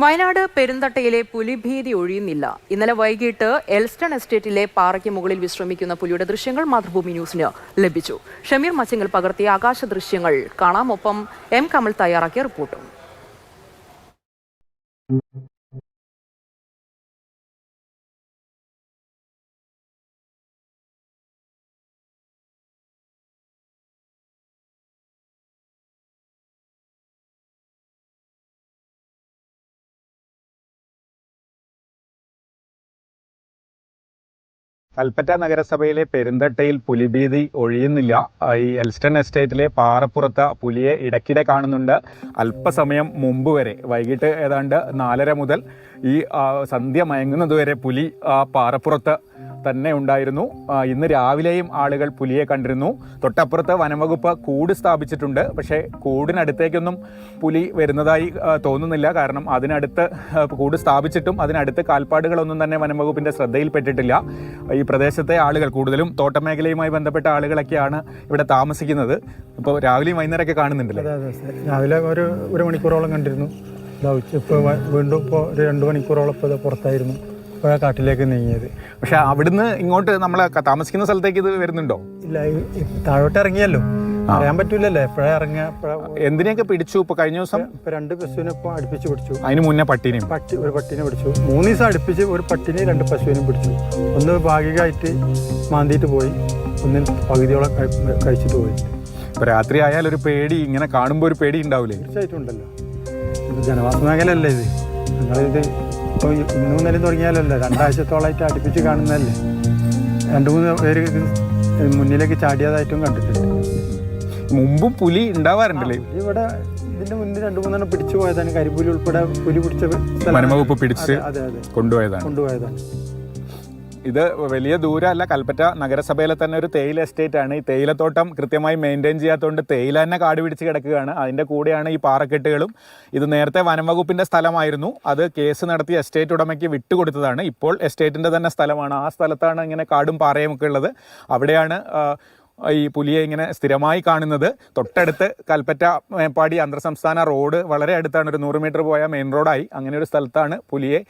വയനാട് പെരുന്തട്ടയിലെ പുലിഭീതി ഒഴിയുന്നില്ല. ഇന്നലെ വൈകിട്ട് എൽസ്റ്റൺ എസ്റ്റേറ്റിലെ പാറയ്ക്ക് മുകളിൽ വിശ്രമിക്കുന്ന പുലിയുടെ ദൃശ്യങ്ങൾ മാതൃഭൂമി ന്യൂസിന് ലഭിച്ചു. ഷമീർ മച്ചിങ്ങൽ പകർത്തിയ ആകാശ ദൃശ്യങ്ങൾ കാണാം. ഒപ്പം എം കമൽ തയ്യാറാക്കിയ റിപ്പോർട്ടും. കൽപ്പറ്റ നഗരസഭയിലെ പെരുന്തട്ടയിൽ പുലിഭീതി ഒഴിയുന്നില്ല. ഈ എൽസ്റ്റൺ എസ്റ്റേറ്റിലെ പാറപ്പുറത്ത് പുലിയെ ഇടയ്ക്കിടെ കാണുന്നുണ്ട്. അല്പസമയം മുമ്പ് വരെ വൈകിട്ട് ഏതാണ്ട് 4:30 മുതൽ ഈ സന്ധ്യ മയങ്ങുന്നതുവരെ പുലി പാറപ്പുറത്ത് തന്നെ ഉണ്ടായിരുന്നു. ഇന്ന് രാവിലെയും ആളുകൾ പുലിയെ കണ്ടിരുന്നു. തൊട്ടപ്പുറത്ത് വനംവകുപ്പ് കൂട് സ്ഥാപിച്ചിട്ടുണ്ട്. പക്ഷേ കൂടിനടുത്തേക്കൊന്നും പുലി വരുന്നതായി തോന്നുന്നില്ല. കാരണം അതിനടുത്ത് കൂട് സ്ഥാപിച്ചിട്ടും അതിനടുത്ത് കാൽപ്പാടുകളൊന്നും തന്നെ വനംവകുപ്പിൻ്റെ ശ്രദ്ധയിൽപ്പെട്ടിട്ടില്ല. ഈ പ്രദേശത്തെ ആളുകൾ കൂടുതലും തോട്ടമേഖലയുമായി ബന്ധപ്പെട്ട ആളുകളൊക്കെയാണ് ഇവിടെ താമസിക്കുന്നത്. ഇപ്പോൾ രാവിലെയും വൈകുന്നേരമൊക്കെ കാണുന്നുണ്ടല്ലോ. രാവിലെ ഒരു മണിക്കൂറോളം കണ്ടിരുന്നു. ഇപ്പോൾ വീണ്ടും ഇപ്പോൾ ഒരു 2 മണിക്കൂറോളം ഇപ്പോൾ പുറത്തായിരുന്നു. ഇപ്പോൾ കാട്ടിലേക്ക് നീങ്ങിയത്. പക്ഷെ അവിടുന്ന് ഇങ്ങോട്ട് നമ്മൾ താമസിക്കുന്ന സ്ഥലത്തേക്ക് ഇത് വരുന്നുണ്ടോ? ഇല്ല, താഴോട്ട് ഇറങ്ങിയല്ലോ, അറിയാൻ പറ്റൂലല്ലോ എപ്പോഴാ ഇറങ്ങുക. എന്തിനെയൊക്കെ പിടിച്ചു? ഇപ്പോൾ കഴിഞ്ഞ ദിവസം ഇപ്പോൾ 2 പശുവിനെ ഇപ്പോൾ അടുപ്പിച്ച് പിടിച്ചു. അതിന് മുന്നേ പട്ടീനെയും ഒരു പട്ടീനെ പിടിച്ചു. 3 ദിവസം അടുപ്പിച്ച് ഒരു പട്ടീനെയും 2 പശുവിനെയും പിടിച്ചു. ഒന്ന് ഭാഗികമായിട്ട് മാന്തിയിട്ട് പോയി, ഒന്നിന് പകുതിയോളം കഴിച്ചിട്ട് പോയി. ഇപ്പോൾ രാത്രി ആയാൽ ഒരു പേടി, ഇങ്ങനെ കാണുമ്പോൾ ഒരു പേടി ഉണ്ടാവില്ലേ? തീർച്ചയായിട്ടും ഉണ്ടല്ലോ. ജനവാസ മേഖലയല്ലേ ഇത്. നിങ്ങളിത് ഇപ്പോൾ ഇന്നും ഇന്നലെ തുടങ്ങിയാലല്ലേ, 2 ആഴ്ചത്തോളമായിട്ട് അടുപ്പിച്ച് കാണുന്നതല്ലേ. 2-3 പേര് മുന്നിലേക്ക് ചാടിയതായിട്ടും കണ്ടിട്ടുണ്ട്. മുമ്പും പുലി ഉണ്ടാവാറുണ്ടല്ലേ ഇവിടെ? ഇതിന്റെ മുന്നിൽ 2-3 പിടിച്ചു പോയതാണ്. കരിപ്പുലി ഉൾപ്പെടെ പുലി പിടിച്ച വനംവകുപ്പ് പിടിച്ച് കൊണ്ടുപോയതാണ്. ഇത് വലിയ ദൂരമല്ല. കൽപ്പറ്റ നഗരസഭയിലെ തന്നെ ഒരു തേയില എസ്റ്റേറ്റ് ആണ്. ഈ തേയിലത്തോട്ടം കൃത്യമായി മെയിൻറ്റെയിൻ ചെയ്യാത്തതുകൊണ്ട് തേയില തന്നെ കാട് പിടിച്ച് കിടക്കുകയാണ്. അതിൻ്റെ കൂടെയാണ് ഈ പാറക്കെട്ടുകളും. ഇത് നേരത്തെ വനംവകുപ്പിൻ്റെ സ്ഥലമായിരുന്നു. അത് കേസ് നടത്തി എസ്റ്റേറ്റ് ഉടമയ്ക്ക് വിട്ടുകൊടുത്തതാണ്. ഇപ്പോൾ എസ്റ്റേറ്റിൻ്റെ തന്നെ സ്ഥലമാണ്. ആ സ്ഥലത്താണ് ഇങ്ങനെ കാടും പാറയും ഒക്കെ ഉള്ളത്. അവിടെയാണ് ഈ പുലിയെ ഇങ്ങനെ സ്ഥിരമായി കാണുന്നത്. തൊട്ടടുത്ത് കൽപ്പറ്റ മേപ്പാടി അന്തർ സംസ്ഥാന റോഡ് വളരെ അടുത്താണ്. ഒരു 100 മീറ്റർ പോയാൽ മെയിൻ റോഡായി. അങ്ങനെ ഒരു സ്ഥലത്താണ് പുലിയെ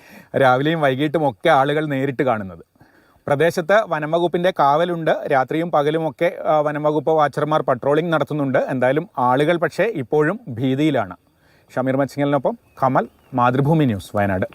രാവിലെയും വൈകിട്ടും ഒക്കെ ആളുകൾ നേരിട്ട് കാണുന്നത്. പ്രദേശത്ത് വനംവകുപ്പിൻ്റെ കാവലുണ്ട്. രാത്രിയും പകലുമൊക്കെ വനംവകുപ്പ് വാച്ചർമാർ പട്രോളിംഗ് നടത്തുന്നുണ്ട്. എന്തായാലും ആളുകൾ പക്ഷേ ഇപ്പോഴും ഭീതിയിലാണ്. ഷമീർ മച്ചിങ്ങലിനൊപ്പം കമൽ, മാതൃഭൂമി ന്യൂസ്, വയനാട്.